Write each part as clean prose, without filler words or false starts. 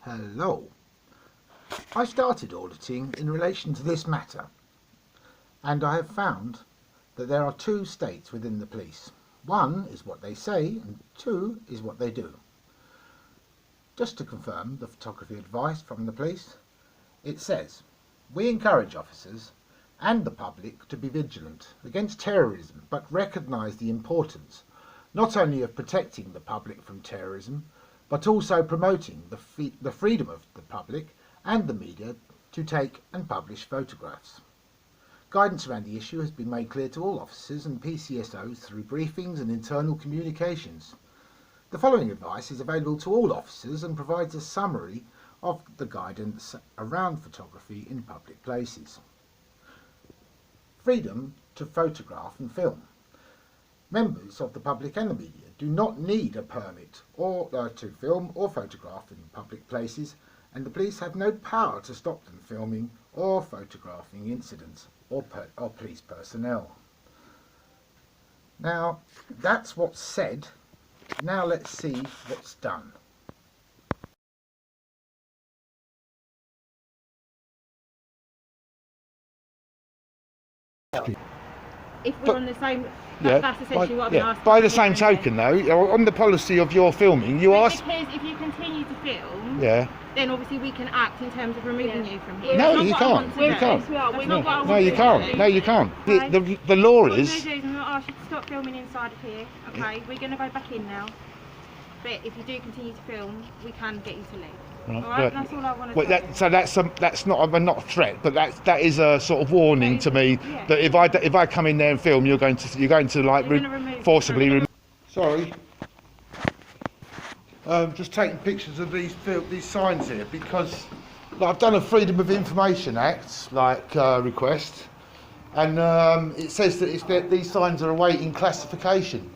Hello. I started auditing in relation to this matter, and I have found that there are two states within the police. One is what they say, and two is what they do. Just to confirm the photography advice from the police, it says, we encourage officers and the public to be vigilant against terrorism, but recognise the importance not only of protecting the public from terrorism, but also promoting the freedom of the public and the media to take and publish photographs. Guidance around the issue has been made clear to all officers and PCSOs through briefings and internal communications. The following advice is available to all officers and provides a summary of the guidance around photography in public places. Freedom to photograph and film. Members of the public and the media do not need a permit to film or photograph in public places, and the police have no power to stop them filming or photographing incidents or police personnel. Now, that's what's said. Now let's see what's done. If we're on the same, that's essentially what I've been asking. By the same token though, on the policy of your filming, you ask... Because if you continue to film, then obviously we can act in terms of removing you from here. No, you can't. You can't. No, you can't. No, you can't. The law is... What I'm going to do is I'm going to ask you to stop filming inside of here, okay? We're going to go back in now. But if you do continue to film, we can get you to leave. Right, alright, that's all I want to say. So that's not a threat, but that is a sort of warning to me that if I come in there and film, you're going to like forcibly remove. Sorry, just taking pictures of these signs here because I've done a Freedom of Information Act request, and it says that these signs are awaiting classification.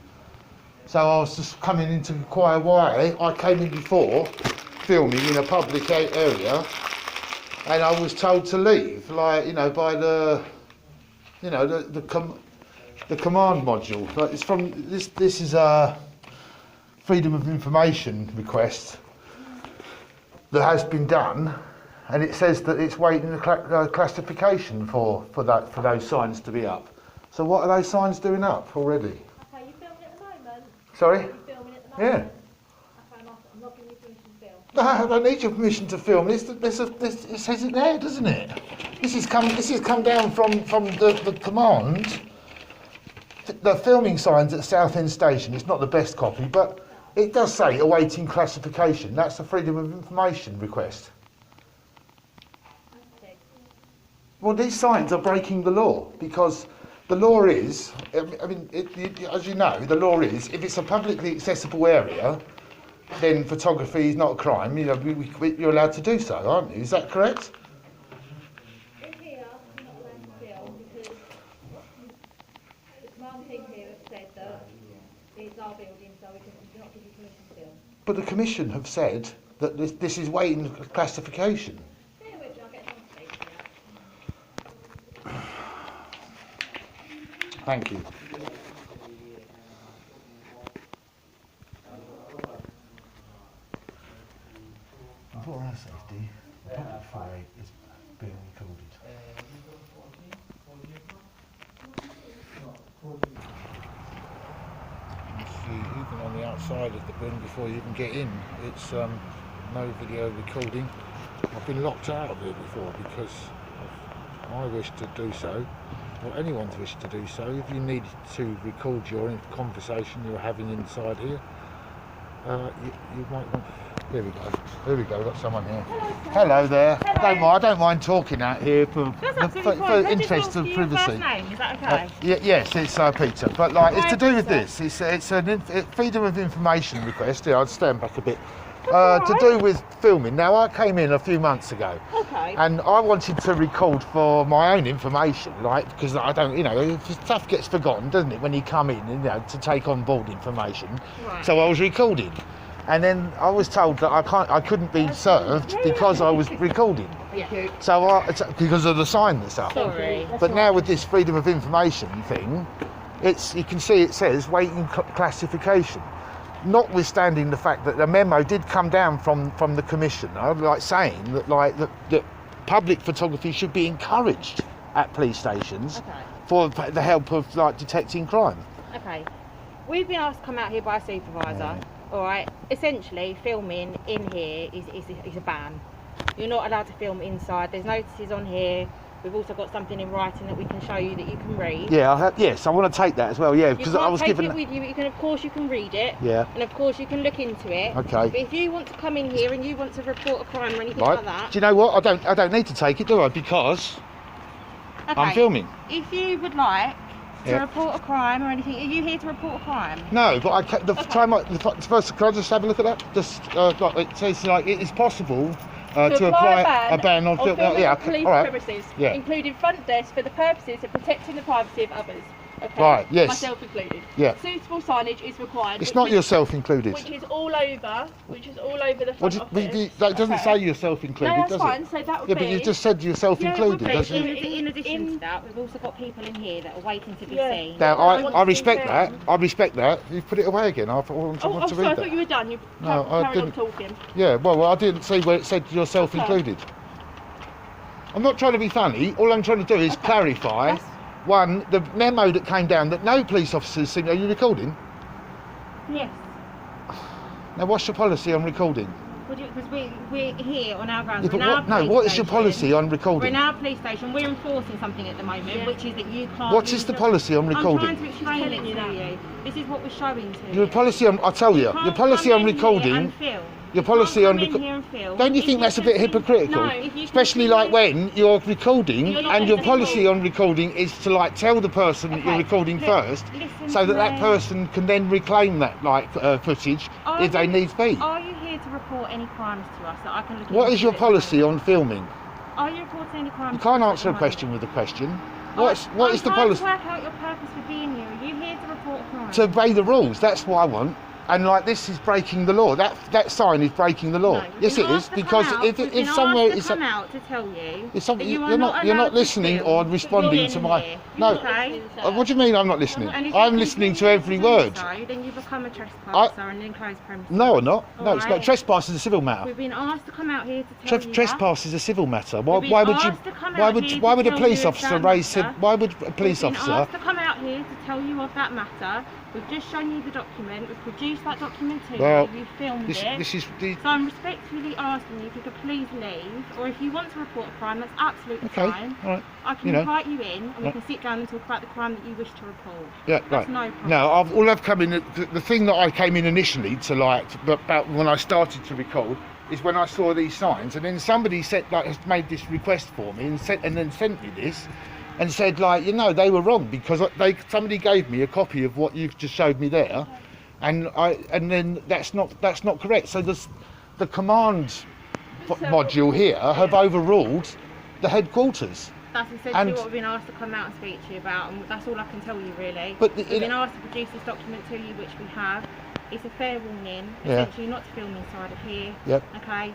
So I was just coming in to inquire why. I came in before filming in a public area, and I was told to leave, by the command module. But it's from this is a Freedom of Information request that has been done, and it says that it's waiting a classification for those signs to be up. So what are those signs doing up already? Okay, you filming at the moment? Sorry? You filming at the moment? Yeah. I'm not giving you permission to film. No, I don't need your permission to film. It says it there, doesn't it? This has come down from the command. The filming signs at Southend Station. It's not the best copy, but it does say awaiting classification. That's a Freedom of Information request. Okay. Well, these signs are breaking the law because the law is, as you know, the law is if it's a publicly accessible area, then photography is not a crime. You're allowed to do so, aren't you? Is that correct? In here, you're not allowed to film because the command team here have said that it's our building, so we cannot give you permission to film. But the Commission have said that this is waiting classification. Yeah, which I'll get some to speak to you. Thank you. For our safety, the public F.O.I is being recorded. You see, even on the outside of the bin before you even get in, it's no video recording. I've been locked out of it before because of my wish to do so, or anyone's wish to do so. If you need to record your conversation you're having inside here, you might want... Here we go. Here we go. We've got someone here. Hello there. Hello. I don't mind talking out here for interest of privacy. First name, is that okay? Yes, it's Peter. But it's to do with this. It's a Freedom of Information request. Yeah, I'd stand back a bit. To do with filming. Now, I came in a few months ago, and I wanted to record for my own information, because I don't, stuff gets forgotten, doesn't it, when you come in, to take on board information. Right. So I was recording, and then I was told that I couldn't be served because I was recording. Yeah. So because of the sign that's up. Sorry. But now with this Freedom of Information thing, you can see it says waiting classification. notwithstanding the fact that the memo did come down from the commissioner, like saying that that public photography should be encouraged at police stations for the help of like detecting crime. Okay, we've been asked to come out here by a supervisor. All right, essentially filming in here is a ban. You're not allowed to film inside. There's notices on here. We've also got something in writing that we can show you that you can read. Yeah, yes, I want to take that as well. Yeah, because I was given. You can't take it with you, but you can, of course, you can read it. Yeah. And of course, you can look into it. Okay. But if you want to come in here and you want to report a crime or anything like that. Do you know what? I don't need to take it, do I? Because I'm filming. If you would like to report a crime or anything, are you here to report a crime? No, but first, can I just have a look at that? Just it says like it is possible. To apply a ban on filming on police premises, including front desk for the purposes of protecting the privacy of others. Okay. Right, yes. Myself included. Yeah. Suitable signage is required. It's not yourself included. Which is all over the front office. That doesn't say yourself included, no, that's does fine. it? So that would be... but you just said yourself included, doesn't it? In addition to that, we've also got people in here that are waiting to be seen. Now, I respect that. I respect that. You've put it away again. I want to read I that. thought you were done. You no, I carried on didn't. talking. Yeah, well, I didn't see where it said yourself included. I'm not trying to be funny. All I'm trying to do is clarify. One, the memo that came down that no police officers seem... Are you recording? Yes. Now, what's your policy on recording? Because we're here on our grounds. What is your policy on recording? We're in our police station. We're enforcing something at the moment, which is that you can't... What is the policy on recording? I'm trying to explain it to you. This is what we're showing to you. Your policy on... I'll tell you. Your policy on recording... Your policy on don't you think that's a bit hypocritical? No, especially like when you're recording and your policy on recording is to like tell the person that you're recording first, so that person can then reclaim that like footage if they need be. Are you here to report any crimes to us that I can look into? What is your policy on filming? Are you reporting any crimes? You can't answer a question with a question. What is the policy? I'm trying to work out your purpose for being here. Are you here to report a crime? To obey the rules. That's what I want. And like this is breaking the law. That sign is breaking the law. No, yes, it is, because if somewhere is come out to tell you, you're not listening or responding to my what do you mean I'm not listening? I'm listening to every word. Then you become a trespasser and then close premises. No, I'm not. No, it's not. Trespass is a civil matter. We've been asked to come out here to tell you trespass is a civil matter. Why would a police officer raise? Why would a police officer? We've been asked to come out here to tell you of that matter. We've just shown you the document. We've produced that document to you. You've filmed it. So I'm respectfully asking you if you could please leave, or if you want to report a crime, that's absolutely fine. All right. I can invite you in, and we can sit down and talk about the crime that you wish to report. Yeah, that's no problem. No, all I've come in. The thing that I came in initially to like, about when I started to record, is when I saw these signs, and then somebody said has made this request for me and then sent me this. And said they were wrong because somebody gave me a copy of what you've just showed me there, and then that's not correct. So the command module here have overruled the headquarters. That's essentially what we've been asked to come out and speak to you about, and that's all I can tell you really. But we've been asked to produce this document to you, which we have. It's a fair warning, essentially not to film inside of here. Yep. Okay.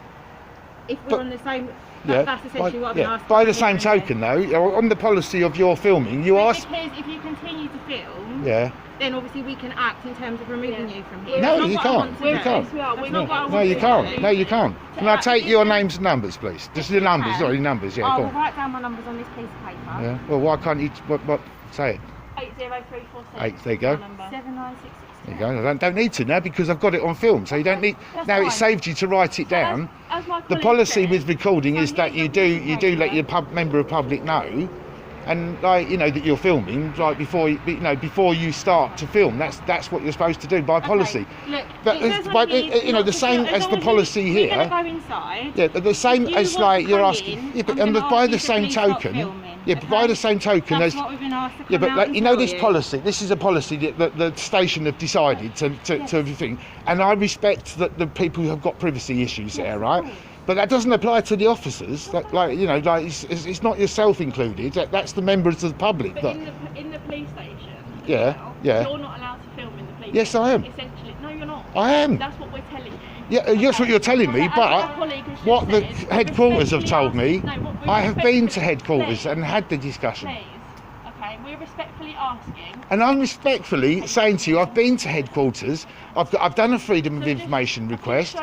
If we're on the same. That's essentially what I've been asked. By the same token, though, on the policy of your filming, you ask. Because if you continue to film, then obviously we can act in terms of removing you from here. No, you can't. You can't. No, you can't. No, you can't. Can I take your names and numbers, please? Just your numbers, not your numbers. Yeah, I will write down my numbers on this piece of paper. Yeah. Well, why can't you? What? Say it. 80347. There you go. 796. There you go. I don't need to now because I've got it on film, so you don't need. Now it saved you to write it down. The policy with recording is that you do let your member of public know, and that you're filming before you start to film. That's what you're supposed to do by policy. Look, but the same as the policy here. We're going to go inside. Yeah, but the same as you're asking. Yeah, but by the same token. Yeah, but by the same token, that's what we've been asked to come out this policy. This is a policy that the station have decided to everything, and I respect that the people who have got privacy issues there, right? But that doesn't apply to the officers. It's not yourself included. That's the members of the public. But in the police station. Yeah. You're not allowed to film in the police. Yes, I am. Essentially, no, you're not. I am. That's what we're telling you. Yeah, that's what you're telling me, but what the headquarters have told me, I have been to headquarters and had the discussion. Please, okay, we're respectfully asking. And I'm respectfully saying to you, I've been to headquarters. I've done a freedom of information request.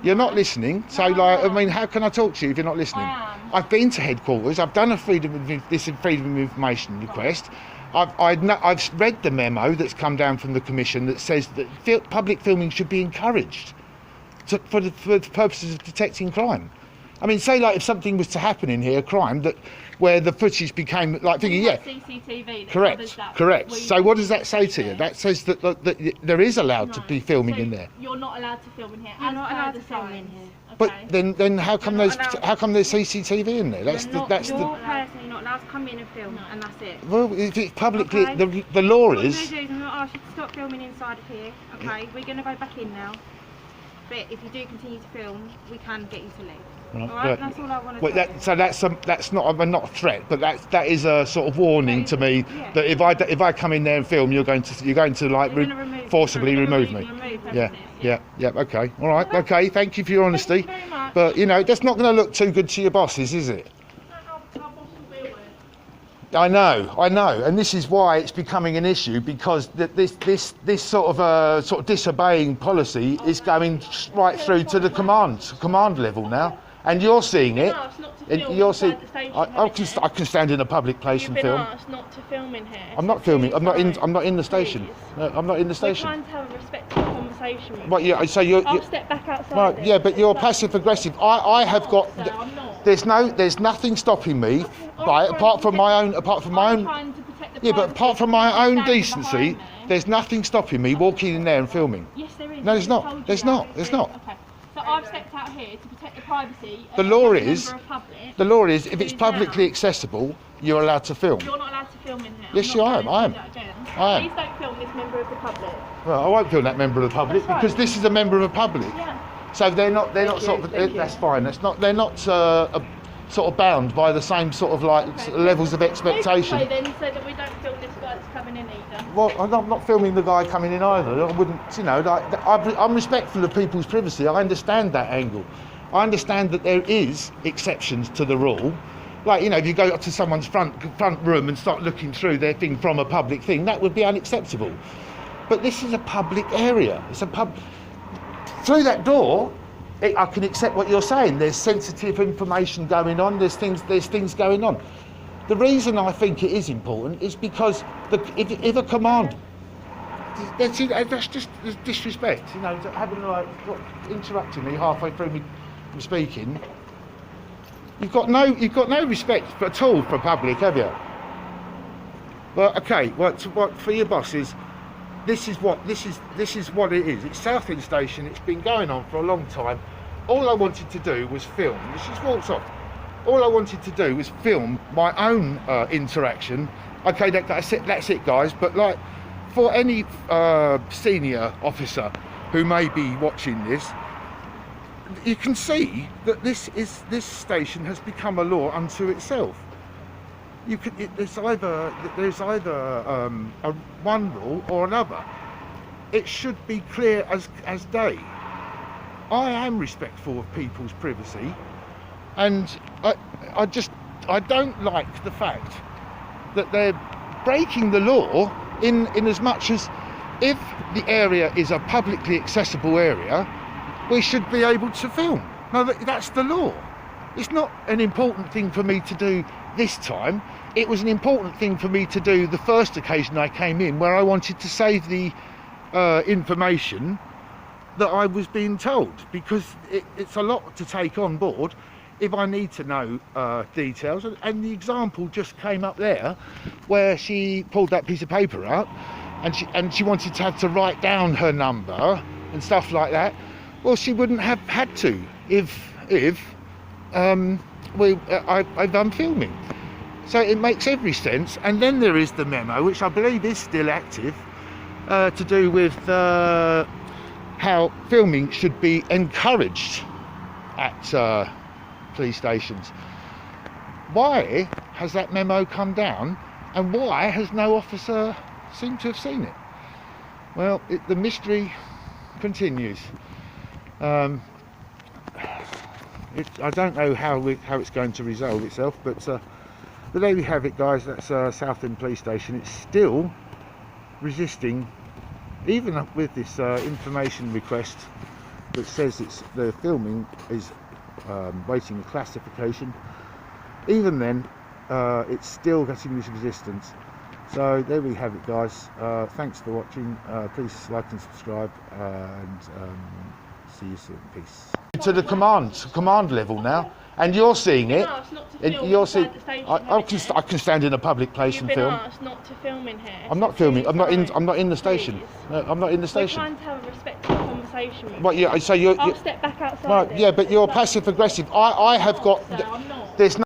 You're not listening. So, like, I mean, how can I talk to you if you're not listening? I am. I've been to headquarters. I've done a freedom of information request. I've read the memo that's come down from the commission that says that public filming should be encouraged for the purposes of detecting crime. I mean, say like if something was to happen in here, a crime where the footage became like thinking, yeah, CCTV. That correct, that, correct. So what does that say to you? That says that there is allowed to be filming in there. You're not allowed to film in here. You're not allowed to film in here. But then how come there's CCTV in there? That's You're personally not allowed to come in and film, and that's it. Well, if it's publicly, the law What is. I'm going to do is I'm going to ask you to stop filming inside of here. Okay, we're going to go back in now. But if you do continue to film, we can get you to leave. Alright, that's all I want to say. So that's not a threat, but that is a sort of warning to me that if I come in there and film, you're going to like forcibly remove me. Yeah. Okay. All right. Okay. Thank you for your honesty. Thank you very much. But you know, that's not going to look too good to your bosses, is it? I know, and this is why it's becoming an issue, because this sort of disobeying policy is going right through to the command level now, and you're seeing it. And you're seeing. I can stand in a public place and film. You've been asked not to film in here. I'm not filming. I'm not in the station. No, I'm not in the We're station. trying to have a respectful conversation with Well, yeah. So you're. I'll step back outside. Right, then. yeah, but you're passive aggressive. I have got. So I'm not. There's nothing stopping me, right? Apart from my own. I'm trying to protect the Yeah, but apart privacy from of my the own person decency, behind me. there's nothing stopping me walking in there and filming. Yes, there is. No, there's I not. told you There's that. not. There's not. Okay. So I've stepped out here to protect the privacy The of law a is. member of public. The law is, if it's who's publicly now- accessible, you're allowed to film. You're not allowed to film in here. Yes, I'm you not are. going to I am. do that again. I am. Please don't film this member of the public. Well, I won't film that member of the public That's right. because this is a member of the public. Yeah. So they're not sort of. That's fine. They're not sort of bound by the same sort of like levels of expectation. Okay, then, so that we don't film this guy that's coming in either. Well, I'm not filming the guy coming in either. I wouldn't, you know, like, I'm respectful of people's privacy. I understand that angle. I understand that there is exceptions to the rule. Like, you know, if you go up to someone's front room and start looking through their thing from a public thing, that would be unacceptable. But this is a public area. It's a pub. Through that door, I can accept what you're saying. There's sensitive information going on. There's things going on. The reason I think it is important is because if a command, that's just disrespect. You know, having like interrupting me halfway through me speaking. You've got no respect at all for public, have you? Well, okay. What for your bosses? This is what it is. It's Southend Station. It's been going on for a long time. All I wanted to do was film. She's walked off. All I wanted to do was film my own interaction. Okay, that's it, guys. But like, for any senior officer who may be watching this, you can see that this station has become a law unto itself. There's either one rule or another. It should be clear as day. I am respectful of people's privacy, and I don't like the fact that they're breaking the law in as much as, if the area is a publicly accessible area, we should be able to film. No, that's the law. It's not an important thing for me to do this time. It was an important thing for me to do the first occasion I came in, where I wanted to save the information that I was being told, because it's a lot to take on board if I need to know details. And the example just came up there where she pulled that piece of paper out and she wanted to have to write down her number and stuff like that. Well, she wouldn't have had to if I'm filming. So it makes every sense. And then there is the memo, which I believe is still active, to do with how filming should be encouraged at police stations. Why has that memo come down, and why has no officer seemed to have seen it? Well, the mystery continues. I don't know how it's going to resolve itself, but But there we have it, guys. That's Southend Police Station. It's still resisting, even with this information request that says the filming is waiting a classification. Even then, it's still getting this resistance. So there we have it, guys. Thanks for watching. Please like and subscribe, and see you soon. Peace. To the command level now, and you're seeing it. Asked not to film You're inside seeing. the station, I can stand in a public place You've and been film. asked not to film in here. I'm not filming. I'm not in the station. Please. No, I'm not in the We're station. trying to have a respectful conversation with Well, yeah. So you're. I'll step back outside. Well, then. yeah, but you're passive aggressive. I have got. So I'm not. There's no.